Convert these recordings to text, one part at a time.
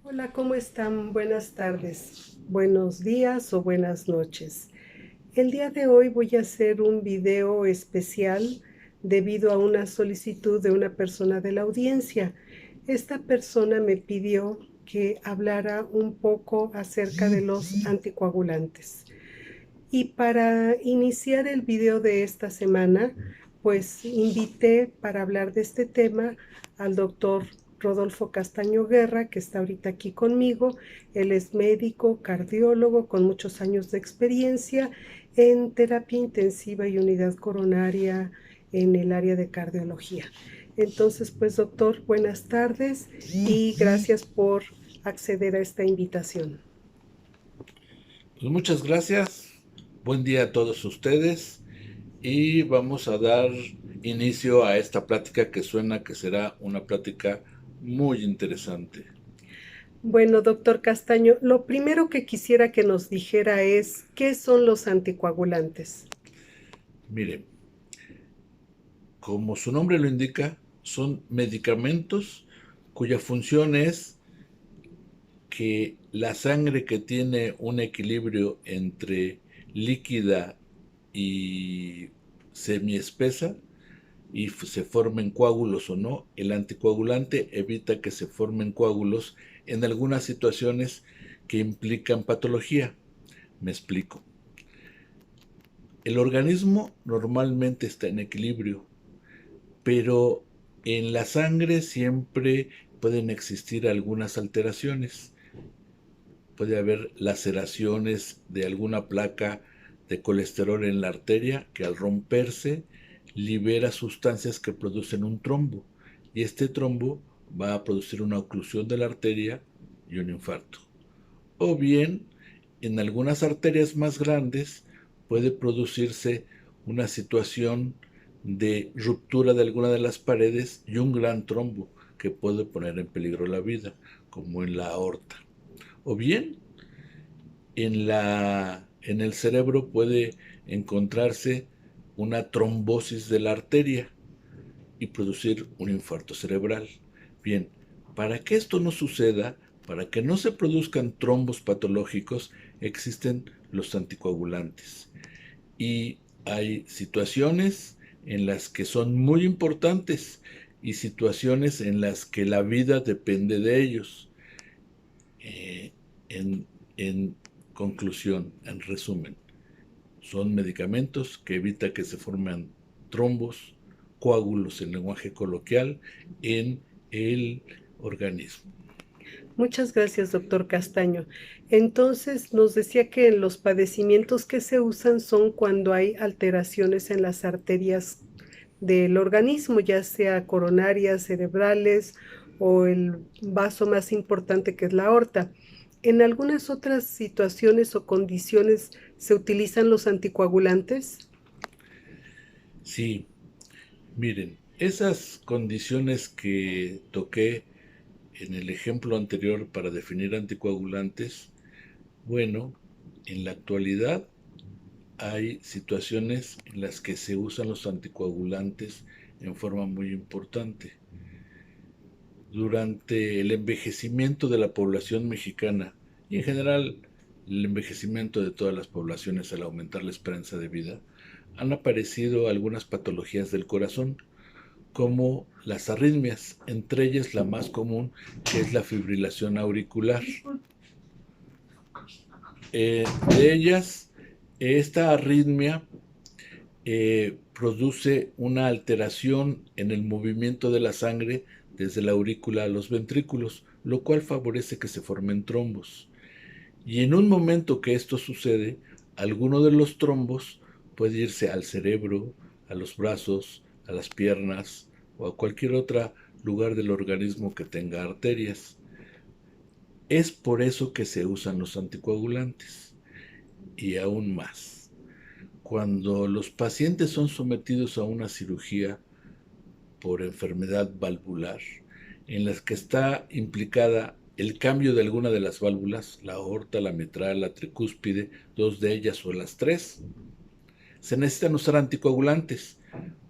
Hola, ¿cómo están? Buenas tardes, buenos días o buenas noches. El día de hoy voy a hacer un video especial debido a una solicitud de una persona de la audiencia. Esta persona me pidió que hablara un poco acerca de los anticoagulantes. Y para iniciar el video de esta semana, pues invité para hablar de este tema al doctor Rodolfo Castaño Guerra, que está ahorita aquí conmigo. Él es médico, cardiólogo, con muchos años de experiencia en terapia intensiva y unidad coronaria en el área de cardiología. Entonces, pues doctor, buenas tardes y gracias por acceder a esta invitación. Pues muchas gracias, buen día a todos ustedes y vamos a dar inicio a esta plática que suena que será una plática muy interesante. Bueno, doctor Castaño, lo primero que quisiera que nos dijera es, ¿qué son los anticoagulantes? Miren, como su nombre lo indica, son medicamentos cuya función es que la sangre que tiene un equilibrio entre líquida y semiespesa y se formen coágulos o no, el anticoagulante evita que se formen coágulos en algunas situaciones que implican patología. Me explico. El organismo normalmente está en equilibrio, pero en la sangre siempre pueden existir algunas alteraciones. Puede haber laceraciones de alguna placa de colesterol en la arteria que al romperse libera sustancias que producen un trombo y este trombo va a producir una oclusión de la arteria y un infarto. O bien, en algunas arterias más grandes puede producirse una situación de ruptura de alguna de las paredes y un gran trombo que puede poner en peligro la vida, como en la aorta. O bien, en el cerebro puede encontrarse una trombosis de la arteria y producir un infarto cerebral. Bien, para que esto no suceda, para que no se produzcan trombos patológicos, existen los anticoagulantes. Y hay situaciones en las que son muy importantes y situaciones en las que la vida depende de ellos. Eh, en, en conclusión, en resumen, son medicamentos que evitan que se formen trombos, coágulos en lenguaje coloquial, en el organismo. Muchas gracias, doctor Castaño. Entonces, nos decía que los padecimientos que se usan son cuando hay alteraciones en las arterias del organismo, ya sea coronarias, cerebrales o el vaso más importante que es la aorta. ¿En algunas otras situaciones o condiciones se utilizan los anticoagulantes? Sí, miren, esas condiciones que toqué en el ejemplo anterior para definir anticoagulantes, bueno, en la actualidad hay situaciones en las que se usan los anticoagulantes en forma muy importante. Durante el envejecimiento de la población mexicana y en general el envejecimiento de todas las poblaciones al aumentar la esperanza de vida, han aparecido algunas patologías del corazón como las arritmias, entre ellas la más común que es la fibrilación auricular. De ellas, esta arritmia produce una alteración en el movimiento de la sangre desde la aurícula a los ventrículos, lo cual favorece que se formen trombos. Y en un momento que esto sucede, alguno de los trombos puede irse al cerebro, a los brazos, a las piernas o a cualquier otro lugar del organismo que tenga arterias. Es por eso que se usan los anticoagulantes. Y aún más, cuando los pacientes son sometidos a una cirugía por enfermedad valvular, en las que está implicada el cambio de alguna de las válvulas, la aorta, la mitral, la tricúspide, dos de ellas o las tres, se necesitan usar anticoagulantes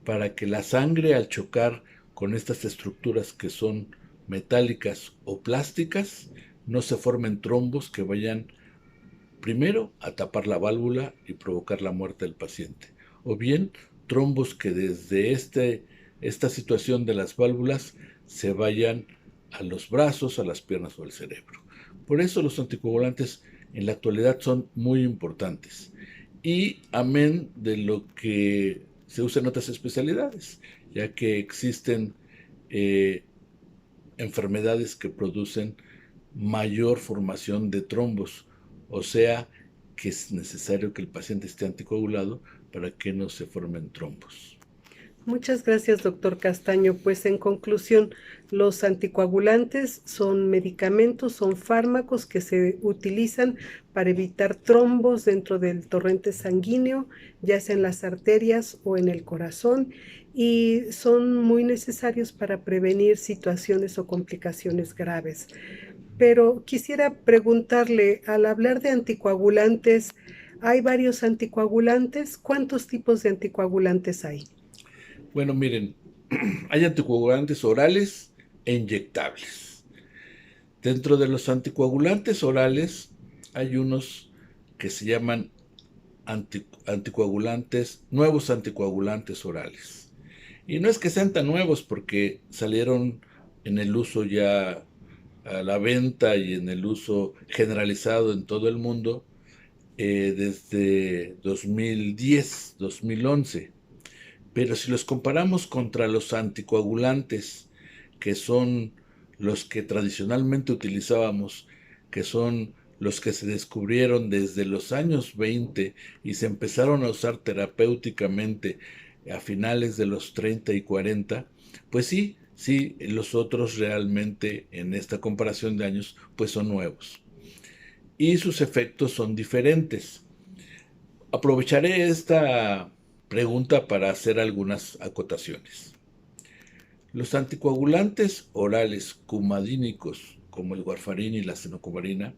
para que la sangre al chocar con estas estructuras que son metálicas o plásticas no se formen trombos que vayan primero a tapar la válvula y provocar la muerte del paciente, o bien trombos que desde esta situación de las válvulas se vayan a los brazos, a las piernas o al cerebro. Por eso los anticoagulantes en la actualidad son muy importantes, y amén de lo que se usa en otras especialidades, ya que existen eh, enfermedades que producen mayor formación de trombos, o sea que es necesario que el paciente esté anticoagulado para que no se formen trombos. Muchas gracias, doctor Castaño. Pues en conclusión, los anticoagulantes son medicamentos, son fármacos que se utilizan para evitar trombos dentro del torrente sanguíneo, ya sea en las arterias o en el corazón, y son muy necesarios para prevenir situaciones o complicaciones graves. Pero quisiera preguntarle, al hablar de anticoagulantes, ¿hay varios anticoagulantes? ¿Cuántos tipos de anticoagulantes hay? Bueno, miren, hay anticoagulantes orales e inyectables. Dentro de los anticoagulantes orales hay unos que se llaman anticoagulantes, nuevos anticoagulantes orales. Y no es que sean tan nuevos porque salieron en el uso ya a la venta y en el uso generalizado en todo el mundo desde 2010, 2011. Pero si los comparamos contra los anticoagulantes, que son los que tradicionalmente utilizábamos, que son los que se descubrieron desde los años 20 y se empezaron a usar terapéuticamente a finales de los 30 y 40, pues sí, los otros realmente en esta comparación de años, pues son nuevos. Y sus efectos son diferentes. Aprovecharé esta pregunta para hacer algunas acotaciones. Los anticoagulantes orales cumadínicos, como el warfarin y la cenocobarina,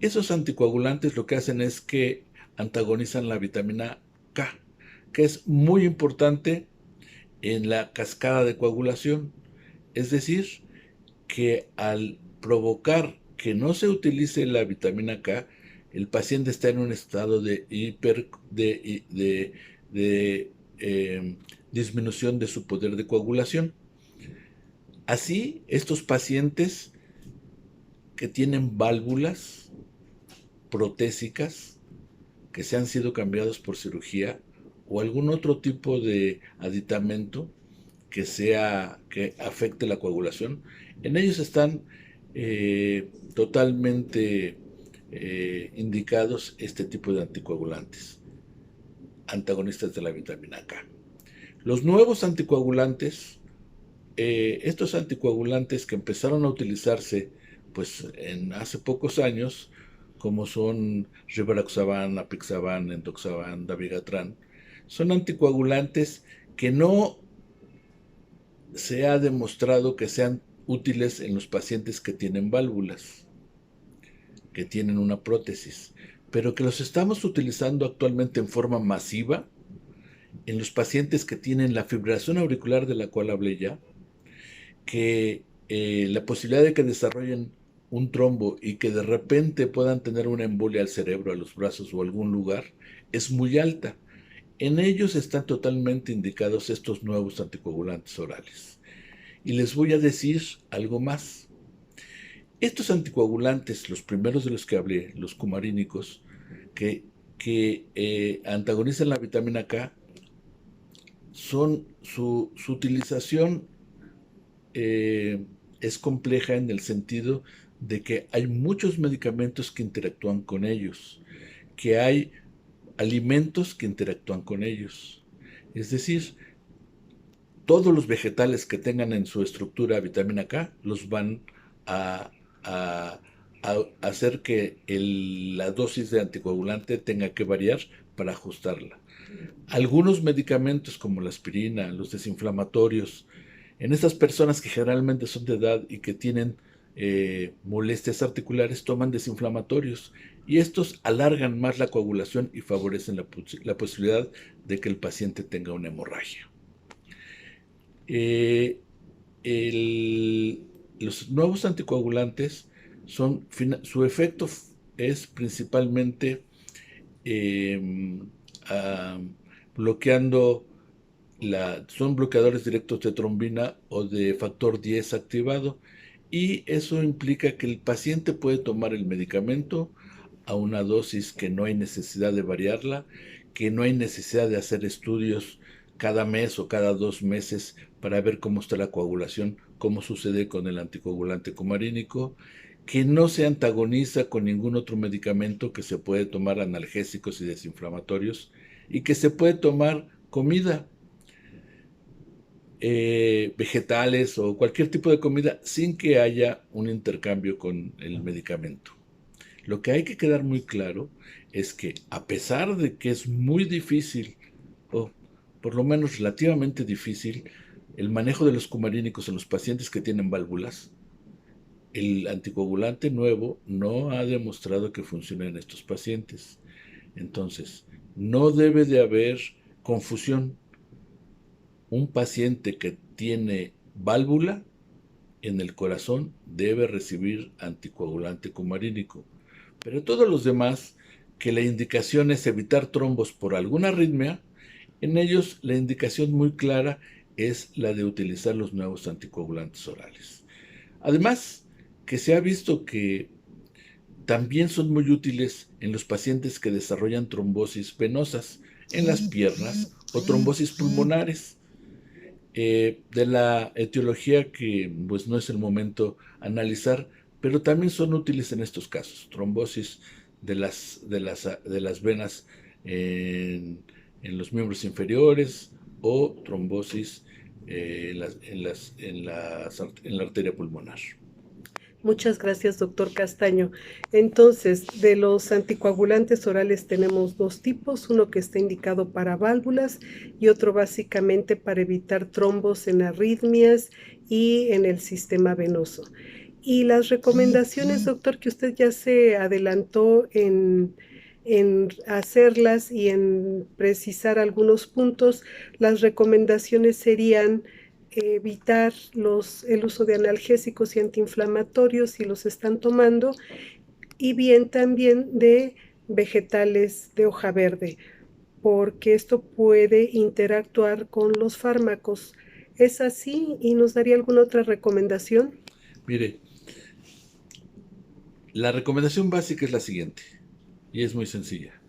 esos anticoagulantes lo que hacen es que antagonizan la vitamina K, que es muy importante en la cascada de coagulación. Es decir, que al provocar que no se utilice la vitamina K, el paciente está en un estado de disminución de su poder de coagulación. Así, estos pacientes que tienen válvulas protésicas que se han sido cambiados por cirugía o algún otro tipo de aditamento que afecte la coagulación, en ellos están totalmente indicados este tipo de anticoagulantes, antagonistas de la vitamina K. Los nuevos anticoagulantes, estos anticoagulantes que empezaron a utilizarse pues hace pocos años, como son rivaroxaban, apixaban, endoxaban, dabigatran, son anticoagulantes que no se ha demostrado que sean útiles en los pacientes que tienen válvulas, que tienen una prótesis, pero que los estamos utilizando actualmente en forma masiva en los pacientes que tienen la fibrilación auricular de la cual hablé ya, que la posibilidad de que desarrollen un trombo y que de repente puedan tener una embolia al cerebro, a los brazos o a algún lugar, es muy alta. En ellos están totalmente indicados estos nuevos anticoagulantes orales. Y les voy a decir algo más. Estos anticoagulantes, los primeros de los que hablé, los cumarínicos, que antagonizan la vitamina K, su utilización es compleja en el sentido de que hay muchos medicamentos que interactúan con ellos, que hay alimentos que interactúan con ellos. Es decir, todos los vegetales que tengan en su estructura vitamina K los van a, a, a hacer que la dosis de anticoagulante tenga que variar para ajustarla. Algunos medicamentos como la aspirina, los desinflamatorios, en estas personas que generalmente son de edad y que tienen molestias articulares, toman desinflamatorios y estos alargan más la coagulación y favorecen la posibilidad de que el paciente tenga una hemorragia. Los nuevos anticoagulantes su efecto es principalmente bloqueando son bloqueadores directos de trombina o de factor 10 activado, y eso implica que el paciente puede tomar el medicamento a una dosis que no hay necesidad de variarla, que no hay necesidad de hacer estudios cada mes o cada 2 meses para ver cómo está la coagulación, como sucede con el anticoagulante cumarínico, que no se antagoniza con ningún otro medicamento, que se puede tomar analgésicos y desinflamatorios, y que se puede tomar comida, vegetales o cualquier tipo de comida sin que haya un intercambio con el medicamento. Lo que hay que quedar muy claro es que, a pesar de que es muy difícil, o por lo menos relativamente difícil, el manejo de los cumarínicos en los pacientes que tienen válvulas, el anticoagulante nuevo no ha demostrado que funcione en estos pacientes. Entonces, no debe de haber confusión. Un paciente que tiene válvula en el corazón debe recibir anticoagulante cumarínico. Pero todos los demás, que la indicación es evitar trombos por alguna arritmia, en ellos la indicación muy clara es la de utilizar los nuevos anticoagulantes orales. Además, que se ha visto que también son muy útiles en los pacientes que desarrollan trombosis venosas en las piernas o trombosis pulmonares. De la etiología que pues no es el momento analizar, pero también son útiles en estos casos. Trombosis de las venas en los miembros inferiores, o trombosis en la arteria pulmonar. Muchas gracias, doctor Castaño. Entonces, de los anticoagulantes orales tenemos dos tipos, uno que está indicado para válvulas y otro básicamente para evitar trombos en arritmias y en el sistema venoso. Y las recomendaciones, doctor, que usted ya se adelantó en hacerlas y en precisar algunos puntos, las recomendaciones serían evitar el uso de analgésicos y antiinflamatorios si los están tomando, y bien también de vegetales de hoja verde, porque esto puede interactuar con los fármacos. ¿Es así? ¿Y nos daría alguna otra recomendación? Mire, la recomendación básica es la siguiente, y es muy sencilla.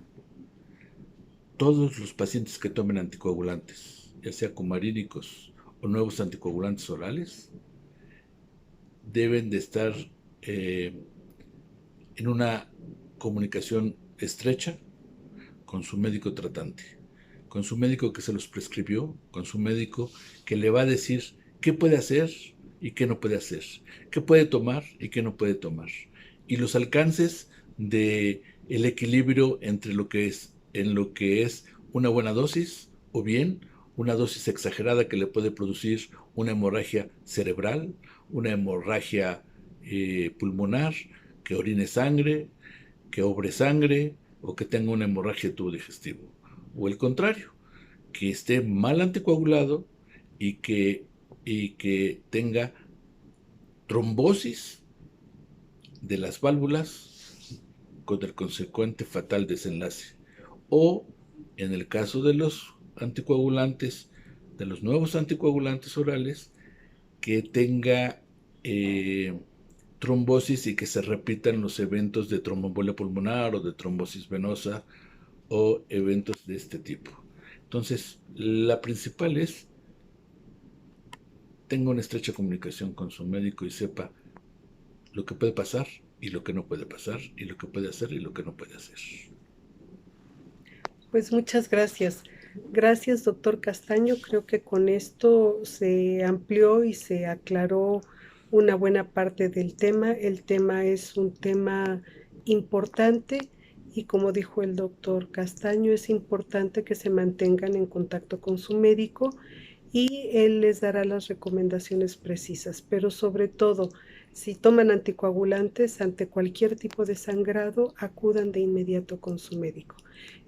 Todos los pacientes que tomen anticoagulantes, ya sea cumaríricos o nuevos anticoagulantes orales, deben de estar en una comunicación estrecha con su médico tratante, con su médico que se los prescribió, con su médico que le va a decir qué puede hacer y qué no puede hacer, qué puede tomar y qué no puede tomar, y los alcances de el equilibrio entre lo que es una buena dosis, o bien una dosis exagerada que le puede producir una hemorragia cerebral, una hemorragia pulmonar, que orine sangre, que obre sangre, o que tenga una hemorragia de tubo digestivo. O el contrario, que esté mal anticoagulado y que tenga trombosis de las válvulas con el consecuente fatal desenlace. O en el caso de los anticoagulantes, de los nuevos anticoagulantes orales, que tenga trombosis y que se repitan los eventos de tromboembolia pulmonar o de trombosis venosa o eventos de este tipo. Entonces, la principal es: tenga una estrecha comunicación con su médico y sepa lo que puede pasar y lo que no puede pasar, y lo que puede hacer y lo que no puede hacer. Pues muchas gracias. Gracias, doctor Castaño. Creo que con esto se amplió y se aclaró una buena parte del tema. El tema es un tema importante y, como dijo el doctor Castaño, es importante que se mantengan en contacto con su médico y él les dará las recomendaciones precisas. Pero sobre todo, si toman anticoagulantes ante cualquier tipo de sangrado, acudan de inmediato con su médico.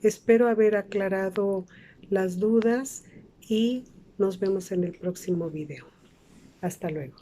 Espero haber aclarado las dudas y nos vemos en el próximo video. Hasta luego.